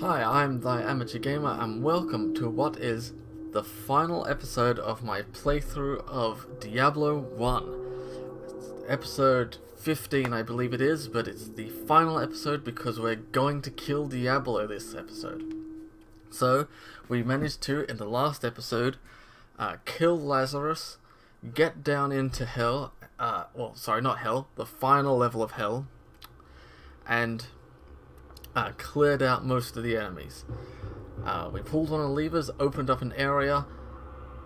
Hi, I'm the Amateur Gamer and welcome to what is the final episode of my playthrough of Diablo 1. It's episode 15 I believe it is, but it's the final episode because we're going to kill Diablo this episode. So, we managed to, in the last episode, kill Lazarus, get down into hell, not hell, the final level of hell, and cleared out most of the enemies. We pulled one of the levers, opened up an area,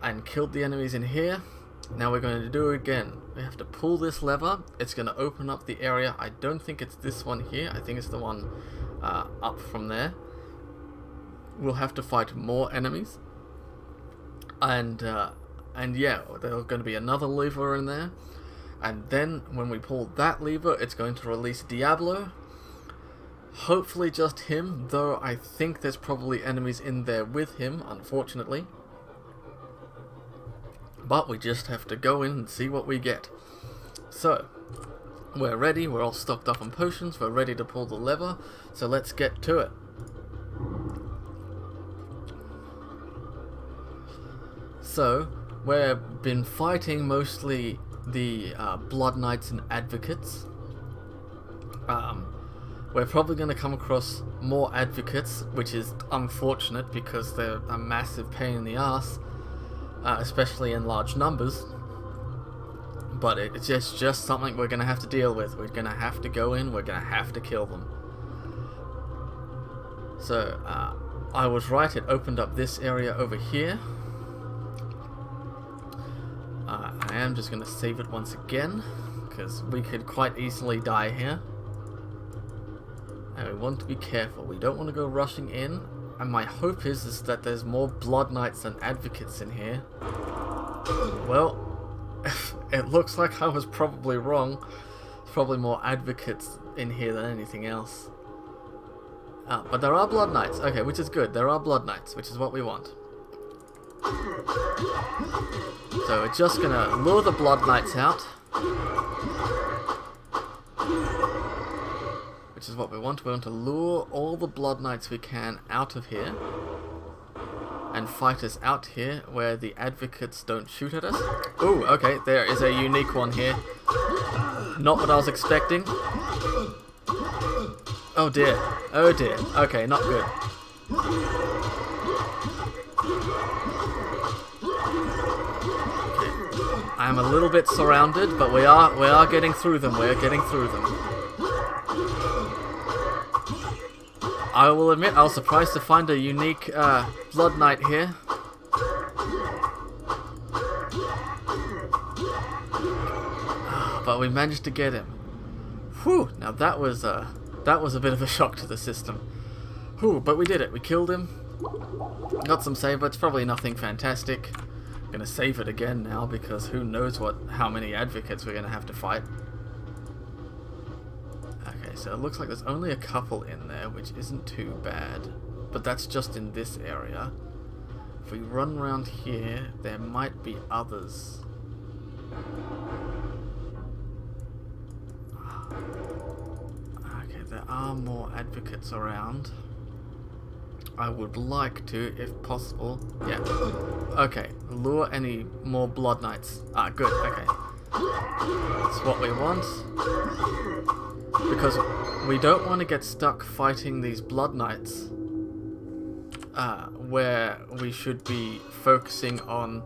and killed the enemies in here. Now we're going to do it again. We have to pull this lever. It's going to open up the area. I don't think it's this one here. I think it's the one up from there. We'll have to fight more enemies. And yeah, there's going to be another lever in there. And then when we pull that lever, it's going to release Diablo. Hopefully just him, though I think there's probably enemies in there with him, unfortunately. But we just have to go in and see what we get. So, we're ready, we're all stocked up on potions, we're ready to pull the lever, so let's get to it. So, we've been fighting mostly the Blood Knights and Advocates. We're probably going to come across more advocates, which is unfortunate because they're a massive pain in the ass, especially in large numbers. But it's just something we're going to have to deal with. We're going to have to go in, we're going to have to kill them. So, I was right, it opened up this area over here. I am just going to save it once again, because we could quite easily die here. And we want to be careful. We don't want to go rushing in. And my hope is that there's more Blood Knights than Advocates in here. Well, it looks like I was probably wrong. There's probably more Advocates in here than anything else. But there are Blood Knights. Okay, which is good. There are Blood Knights, which is what we want. So we're just going to lure the Blood Knights out. Which is what we want. We want to lure all the Blood Knights we can out of here and fight us out here where the Advocates don't shoot at us. Ooh, okay, there is a unique one here. Not what I was expecting. Oh dear, oh dear. Okay, not good. Okay. I am a little bit surrounded, but we are getting through them. We're getting through them. I will admit I was surprised to find a unique Blood Knight here. But we managed to get him. Whew! Now that was a bit of a shock to the system. Whew! But we did it. We killed him. Got some save, but it's probably nothing fantastic. Gonna save it again now because who knows how many Advocates we're gonna have to fight. So it looks like there's only a couple in there, which isn't too bad. But that's just in this area. If we run around here, there might be others. Okay, there are more Advocates around. I would like to, if possible. Yeah. Okay, lure any more Blood Knights. Ah, good, okay. That's what we want. Because we don't want to get stuck fighting these Blood Knights where we should be focusing on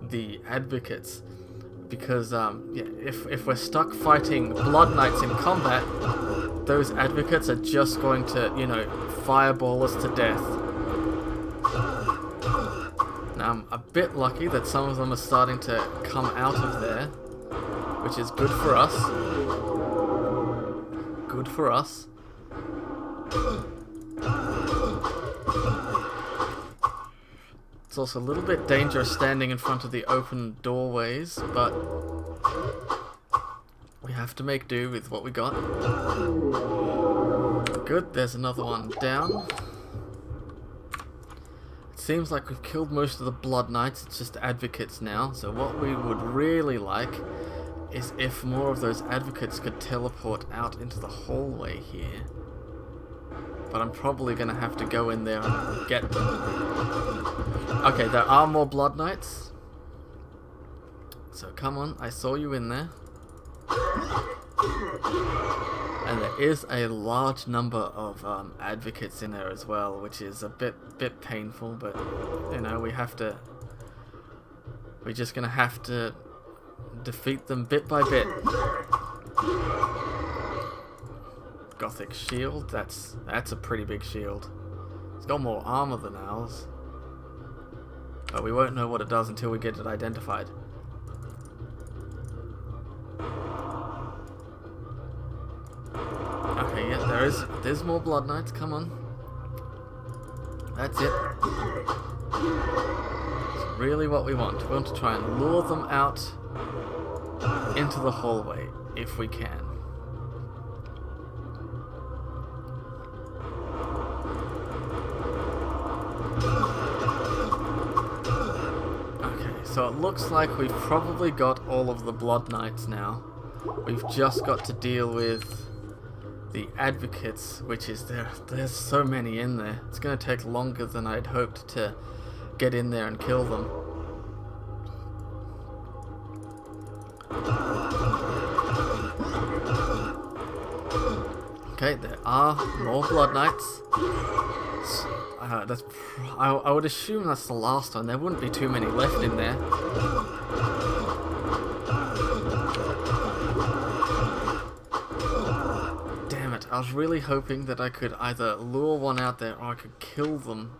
the Advocates. Because yeah, if we're stuck fighting Blood Knights in combat, those Advocates are just going to, fireball us to death. Now I'm a bit lucky that some of them are starting to come out of there, which is good for us. Good for us. It's also a little bit dangerous standing in front of the open doorways, but we have to make do with what we got. Good, there's another one down. It seems like we've killed most of the Blood Knights, it's just Advocates now, so what we would really like is if more of those Advocates could teleport out into the hallway here. but I'm probably going to have to go in there and get them. Okay, there are more Blood Knights. So come on, I saw you in there. And there is a large number of advocates in there as well, which is a bit painful, but you know, we're just gonna have to defeat them bit by bit. Gothic shield, that's a pretty big shield. It's got more armor than ours, but we won't know what it does until we get it identified. Okay, yeah, there's more Blood Knights, come on. That's it. It's really what we want. We want to try and lure them out into the hallway, if we can. Okay, so it looks like we've probably got all of the Blood Knights now. We've just got to deal with the advocates, which is there's so many in there. It's going to take longer than I'd hoped to get in there and kill them. Okay, there are more Blood Knights. I would assume that's the last one. There wouldn't be too many left in there. I was really hoping that I could either lure one out there or I could kill them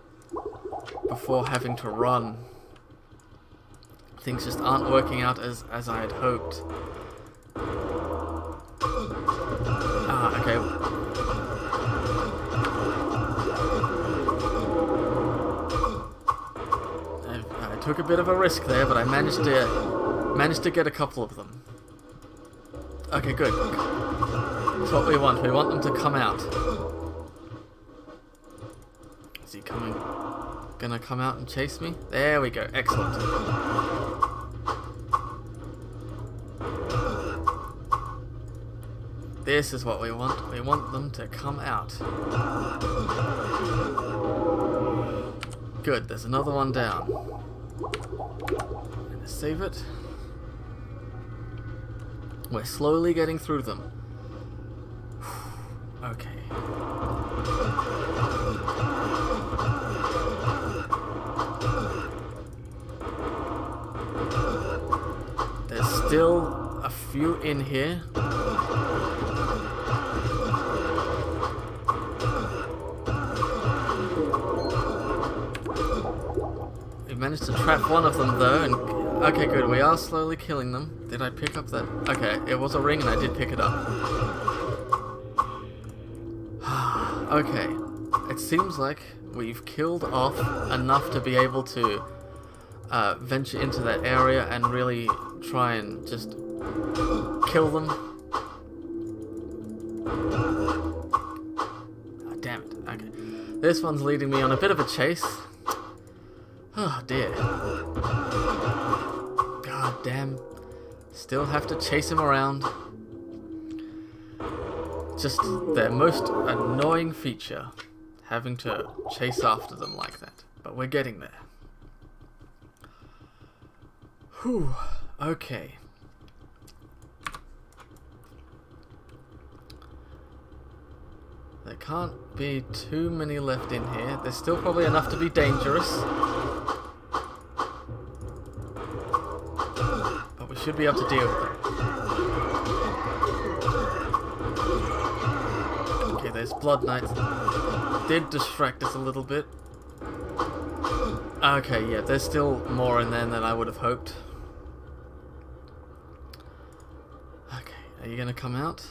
before having to run. Things just aren't working out as I had hoped. Ah, okay. I took a bit of a risk there, but I managed to get a couple of them. Okay, good. That's what we want. We want them to come out. Is he gonna come out and chase me? There we go. Excellent. This is what we want. We want them to come out. Good. There's another one down. I'm gonna save it. We're slowly getting through them. Okay. There's still a few in here. We managed to trap one of them though, and okay, good. We are slowly killing them. Did I pick up that? Okay, it was a ring and I did pick it up. Okay, it seems like we've killed off enough to be able to venture into that area and really try and just kill them. Oh, damn it. Okay. This one's leading me on a bit of a chase. Oh dear. God damn. Still have to chase him around. Just their most annoying feature, having to chase after them like that. But we're getting there. Whew, okay. There can't be too many left in here. There's still probably enough to be dangerous. But we should be able to deal with them. Okay, there's Blood Knights. Did distract us a little bit. Okay, yeah, there's still more in there than I would have hoped. Okay, are you gonna come out?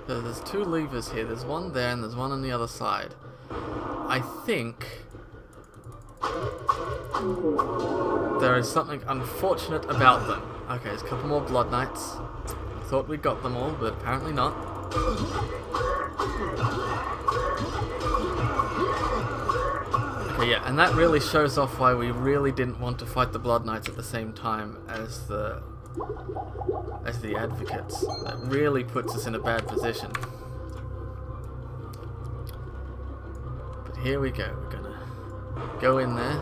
So there's two levers here. There's one there and there's one on the other side. I think there is something unfortunate about them. Okay, there's a couple more Blood Knights. Thought we got them all, but apparently not. Okay, yeah, and that really shows off why we really didn't want to fight the Blood Knights at the same time as the as the advocates. That really puts us in a bad position. But here we go. We're gonna go in there,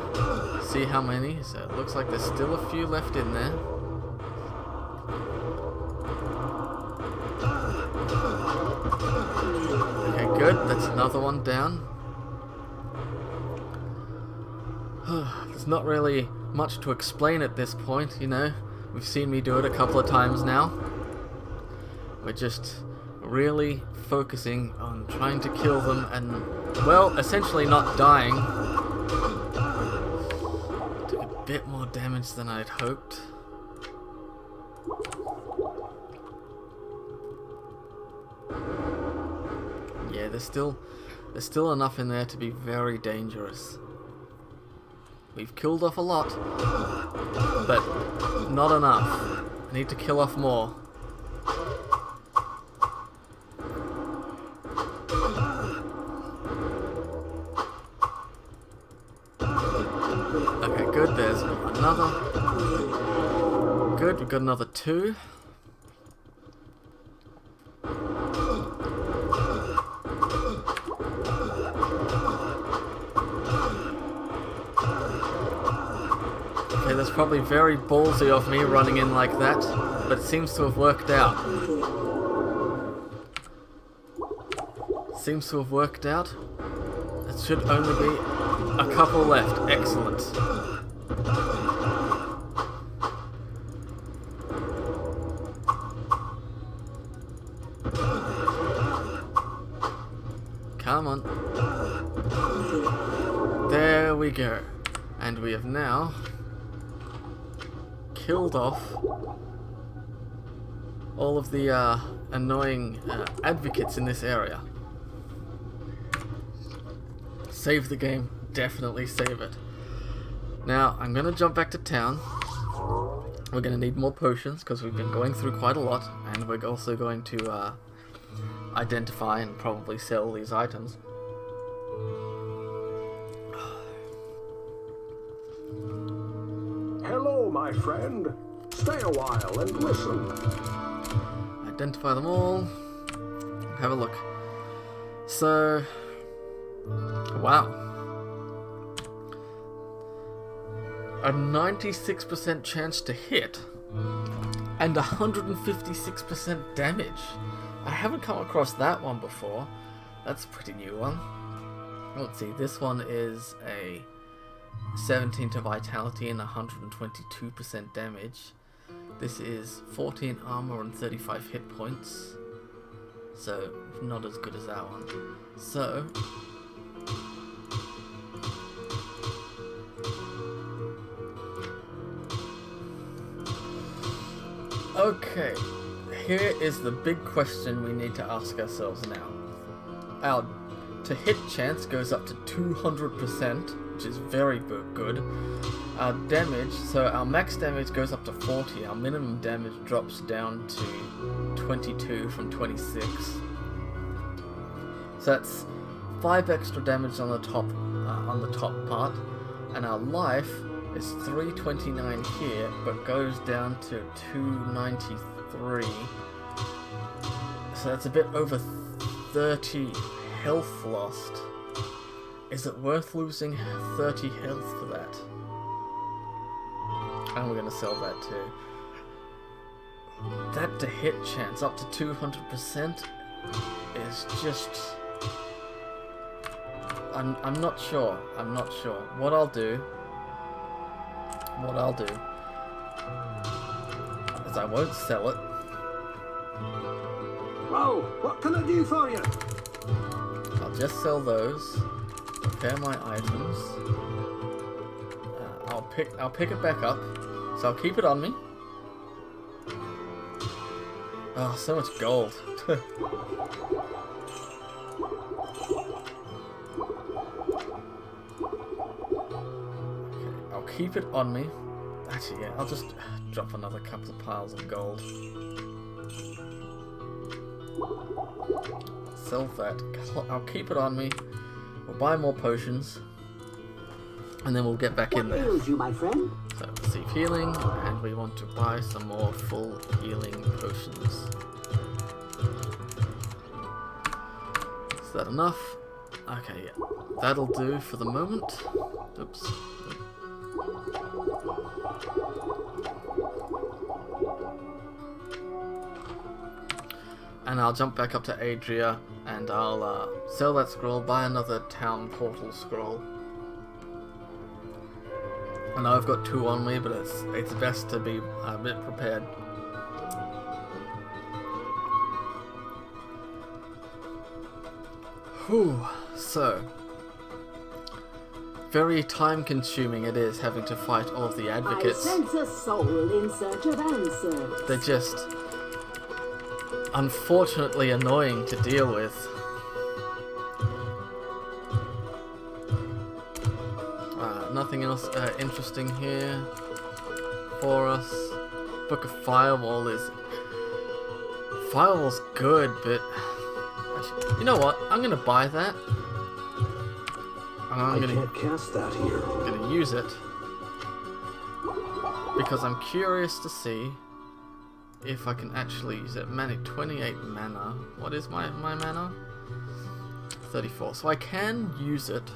see how many. So it looks like there's still a few left in there. Okay, good. That's another one down. There's not really much to explain at this point, you know. We've seen me do it a couple of times now. We're just really focusing on trying to kill them and, well, essentially not dying. Took a bit more damage than I'd hoped. Yeah, there's still enough in there to be very dangerous. We've killed off a lot, but not enough. I need to kill off more. Okay, good. There's another. Good, we've got another 2. Okay, that's probably very ballsy of me running in like that, but it seems to have worked out. Seems to have worked out. It should only be a couple left. Excellent. Come on. There we go. And we have now killed off all of the annoying advocates in this area. Save the game. Definitely save it. Now, I'm going to jump back to town. We're going to need more potions because we've been going through quite a lot, and we're also going to identify and probably sell these items. Hello, my friend. Stay a while and listen. Identify them all. Have a look. So, wow. A 96% chance to hit and 156% damage. I haven't come across that one before. That's a pretty new one. Let's see, this one is a 17 to vitality and 122% damage. This is 14 armor and 35 hit points. So, not as good as that one. So, okay, here is the big question we need to ask ourselves now. Our to hit chance goes up to 200%, which is very good. Our damage, so our max damage goes up to 40, our minimum damage drops down to 22 from 26. So that's 5 extra damage on the top part, and our life is 329 here, but goes down to 293. So that's a bit over 30 health lost. Is it worth losing 30 health for that? And we're going to sell that too. That to hit chance up to 200% is just... I'm not sure. I'm not sure. What I'll do is I won't sell it. Well, what can I do for you? I'll just sell those. Repair my items. I'll pick it back up. So I'll keep it on me. Oh, so much gold. Okay, I'll keep it on me. Actually, yeah, I'll just drop another couple of piles of gold. Sell that. I'll keep it on me. We'll buy more potions. and then we'll get back in What there. ails you, my friend? So receive healing, and we want to buy some more full healing potions. Is that enough? Okay, yeah. That'll do for the moment. Oops. And I'll jump back up to Adria, and I'll sell that scroll, buy another town portal scroll. I know I've got 2 on me, but it's best to be a bit prepared. Whew, so very time consuming it is having to fight all of the advocates. I sense a soul in search of answers. They're just unfortunately annoying to deal with. Nothing else interesting here for us. Book of Firewall's good, but actually, you know what? I'm gonna buy that. And I can't cast that here. I'm gonna use it because I'm curious to see if I can actually use it. Mana, 28 mana. What is my mana? 34. So I can use it.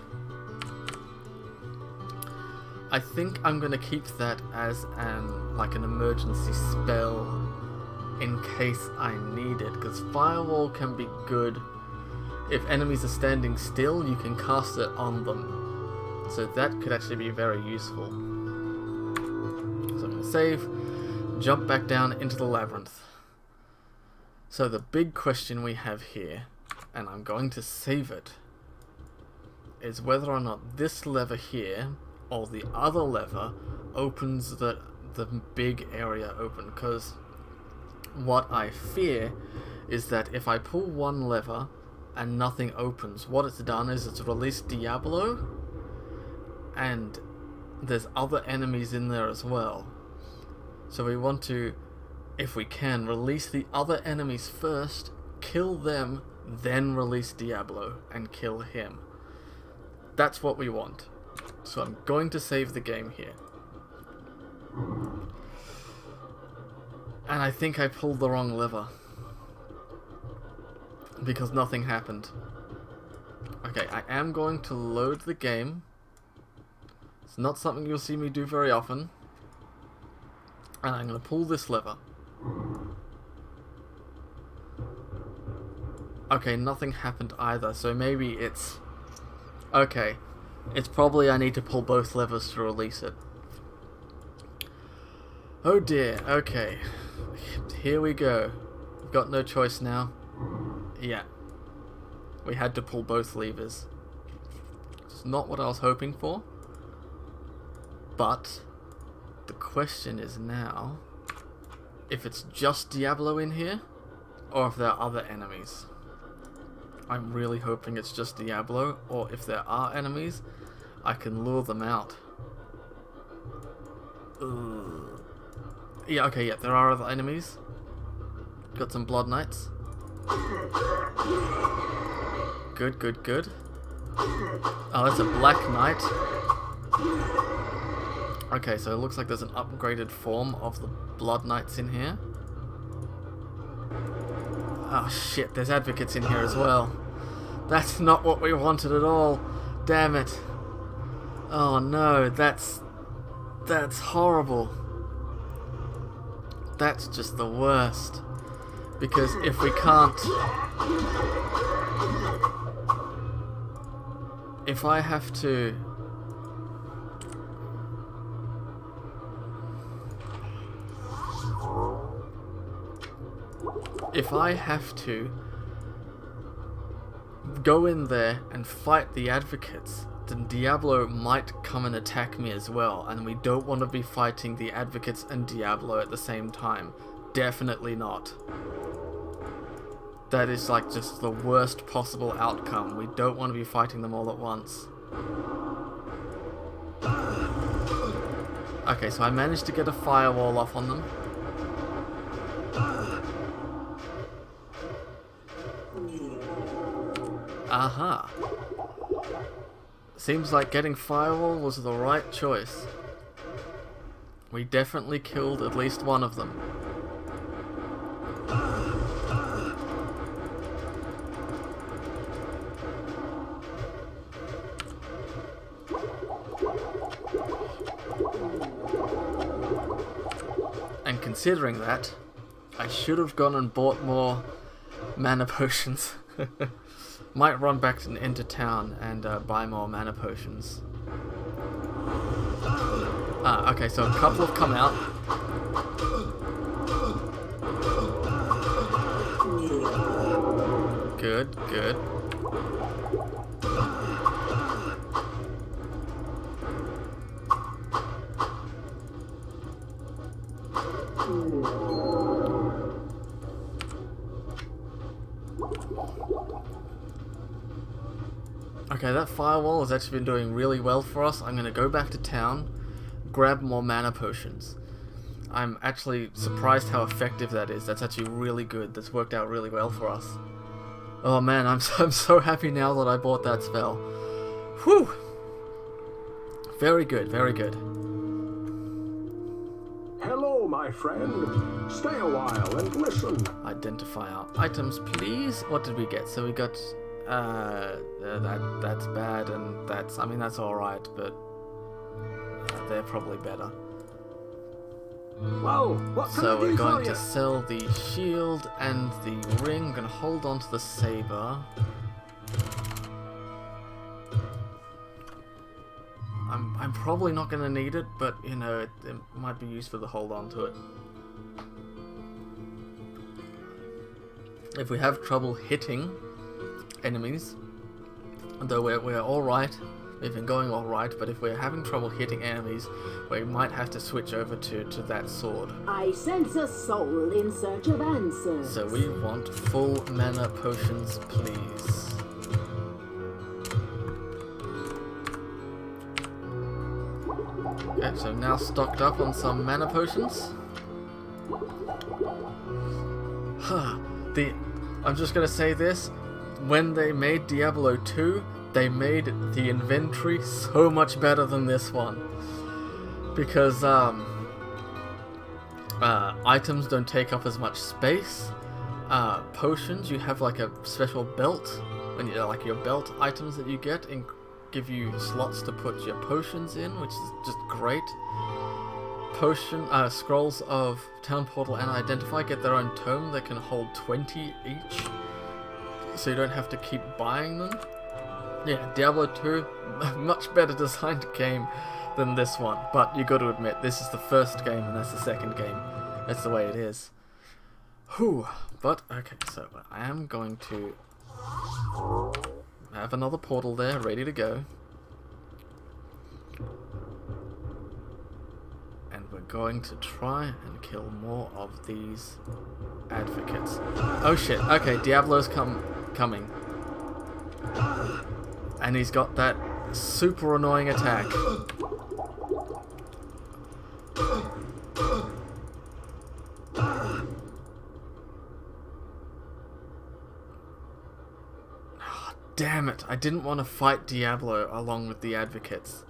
I think I'm gonna keep that as like an emergency spell in case I need it, because Firewall can be good. If enemies are standing still, you can cast it on them. So that could actually be very useful. So I'm going to save, jump back down into the labyrinth. So the big question we have here, and I'm going to save it, is whether or not this lever here, or the other lever, opens the big area open. Because what I fear is that if I pull one lever, and nothing opens, what it's done is it's released Diablo, and there's other enemies in there as well. So we want to, if we can, release the other enemies first, kill them, then release Diablo and kill him. That's what we want. So I'm going to save the game here. And I think I pulled the wrong lever, because nothing happened. Okay, I am going to load the game. It's not something you'll see me do very often. And I'm going to pull this lever. Okay, nothing happened either, so maybe it's... Okay, it's probably I need to pull both levers to release it. Oh dear, okay. Here we go. We've got no choice now. Yeah, we had to pull both levers. It's not what I was hoping for, but the question is now if it's just Diablo in here or if there are other enemies. I'm really hoping it's just Diablo, or if there are enemies, I can lure them out. Ugh. Yeah, okay, yeah, there are other enemies. Got some Blood Knights. Good, good, good. Oh, that's a Black Knight. Okay, so it looks like there's an upgraded form of the Blood Knights in here. Oh shit, there's advocates in here as well. That's not what we wanted at all. Damn it. Oh no, that's horrible. That's just the worst. Because if we can't... If I have to... If I have to go in there and fight the advocates, then Diablo might come and attack me as well, and we don't want to be fighting the advocates and Diablo at the same time. Definitely not. That is like just the worst possible outcome. We don't want to be fighting them all at once. Okay, so I managed to get a firewall off on them. Aha. Seems like getting Firewall was the right choice. We definitely killed at least one of them. And considering that, I should have gone and bought more mana potions. Might run back into town and buy more mana potions. Okay, so a couple have come out. Good, good. Okay, that firewall has actually been doing really well for us. I'm going to go back to town, grab more mana potions. I'm actually surprised how effective that is. That's actually really good. That's worked out really well for us. Oh man, I'm so happy now that I bought that spell. Whew! Very good, very good. Hello, my friend. Stay a while and listen. Identify our items, please. What did we get? So we got that's bad, and that's, I mean, that's alright, but they're probably better. Well, what can So I we're do going for to you? sell the shield and the ring. I'm going to hold on to the saber. I'm probably not going to need it, but you know, it might be useful to hold on to it. If we have trouble hitting enemies, though we're alright, we've been going alright, but if we're having trouble hitting enemies, we might have to switch over to that sword. I sense a soul in search of answers. So we want full mana potions, please. Okay, so now stocked up on some mana potions. I'm just gonna say this, when they made Diablo 2, they made the inventory so much better than this one. Because items don't take up as much space. Potions, you have like a special belt, when you like your belt items that you get and give you slots to put your potions in, which is just great. Scrolls of Town Portal and Identify get their own tome that can hold 20 each, so you don't have to keep buying them. Yeah, Diablo 2, much better designed game than this one, but you got to admit, this is the first game and that's the second game. That's the way it is. Whew. But, okay, so I am going to have another portal there, ready to go. And we're going to try and kill more of these advocates. Oh shit, okay, Diablo's coming. And he's got that super annoying attack. Oh, damn it, I didn't want to fight Diablo along with the advocates.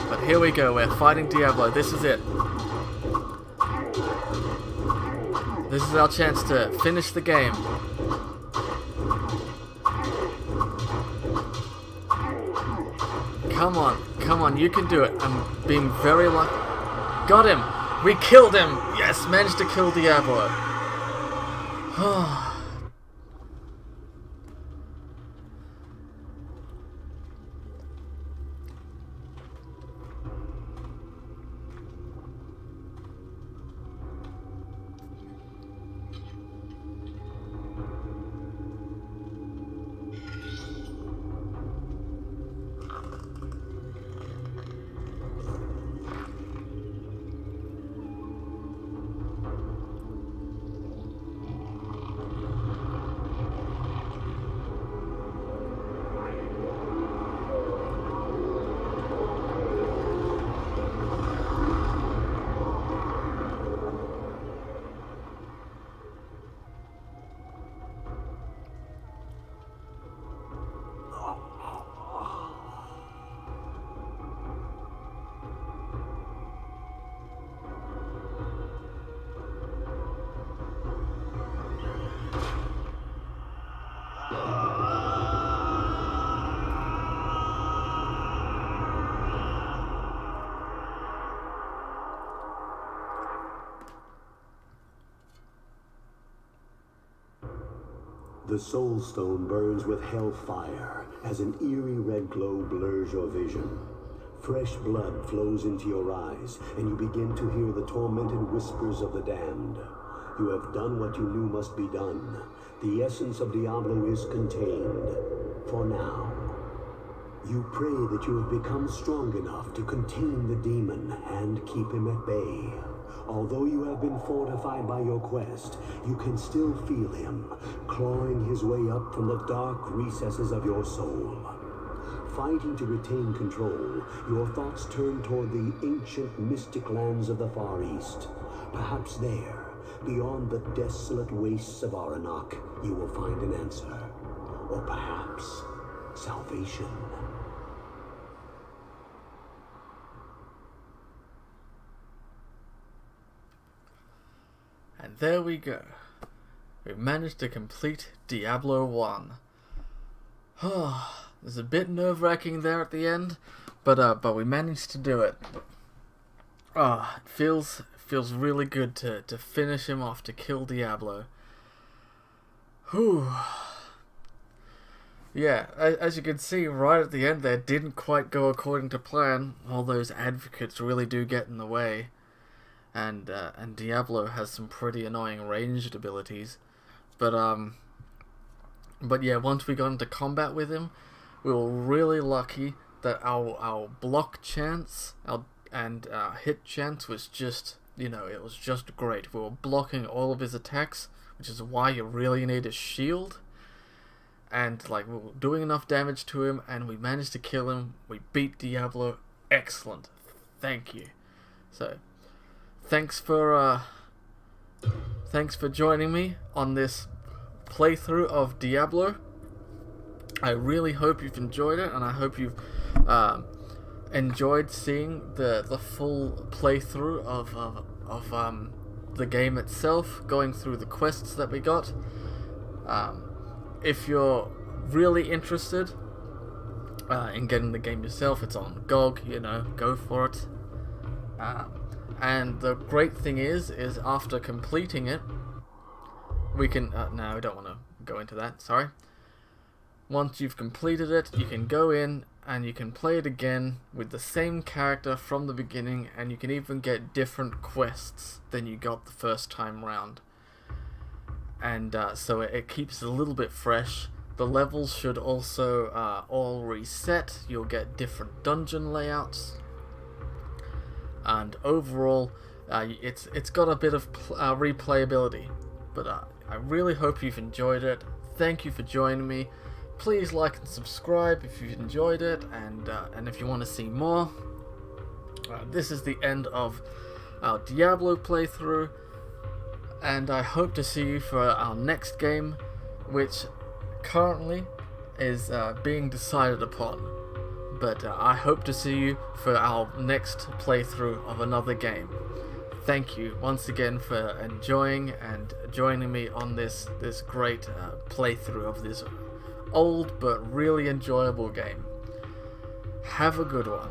But here we go, we're fighting Diablo, this is it. This is our chance to finish the game. Come on, you can do it. I'm being very lucky. Got him! We killed him! Yes, managed to kill Diablo. The Soul Stone burns with hellfire as an eerie red glow blurs your vision. Fresh blood flows into your eyes, and you begin to hear the tormented whispers of the damned. You have done what you knew must be done. The essence of Diablo is contained. For now. You pray that you have become strong enough to contain the demon and keep him at bay. Although you have been fortified by your quest, you can still feel him, clawing his way up from the dark recesses of your soul. Fighting to retain control, your thoughts turn toward the ancient mystic lands of the Far East. Perhaps there, beyond the desolate wastes of Aranak, you will find an answer. Or perhaps, salvation. And there we go. We managed to complete Diablo 1. It was a bit nerve-wracking there at the end, but we managed to do it. It feels really good to finish him off, to kill Diablo. Whew. Yeah, as you can see right at the end there, didn't quite go according to plan. All those advocates really do get in the way. And Diablo has some pretty annoying ranged abilities. But yeah, once we got into combat with him, we were really lucky that our block chance and hit chance was just, it was just great. We were blocking all of his attacks, which is why you really need a shield. And we were doing enough damage to him, and we managed to kill him. We beat Diablo. Excellent. Thank you. So, thanks for joining me on this playthrough of Diablo. I really hope you've enjoyed it, and I hope you've enjoyed seeing the full playthrough of the game itself, going through the quests that we got. If you're really interested in getting the game yourself, it's on GOG, go for it. And the great thing is after completing it, we can... no, I don't want to go into that, sorry. Once you've completed it, you can go in and you can play it again with the same character from the beginning, and you can even get different quests than you got the first time round. And so it keeps it a little bit fresh. The levels should also all reset. You'll get different dungeon layouts. And overall, it's got a bit of replayability. But I really hope you've enjoyed it. Thank you for joining me. Please like and subscribe if you've enjoyed it, and if you want to see more. This is the end of our Diablo playthrough, and I hope to see you for our next game, which currently is being decided upon. But I hope to see you for our next playthrough of another game. Thank you once again for enjoying and joining me on this great playthrough of this old but really enjoyable game. Have a good one.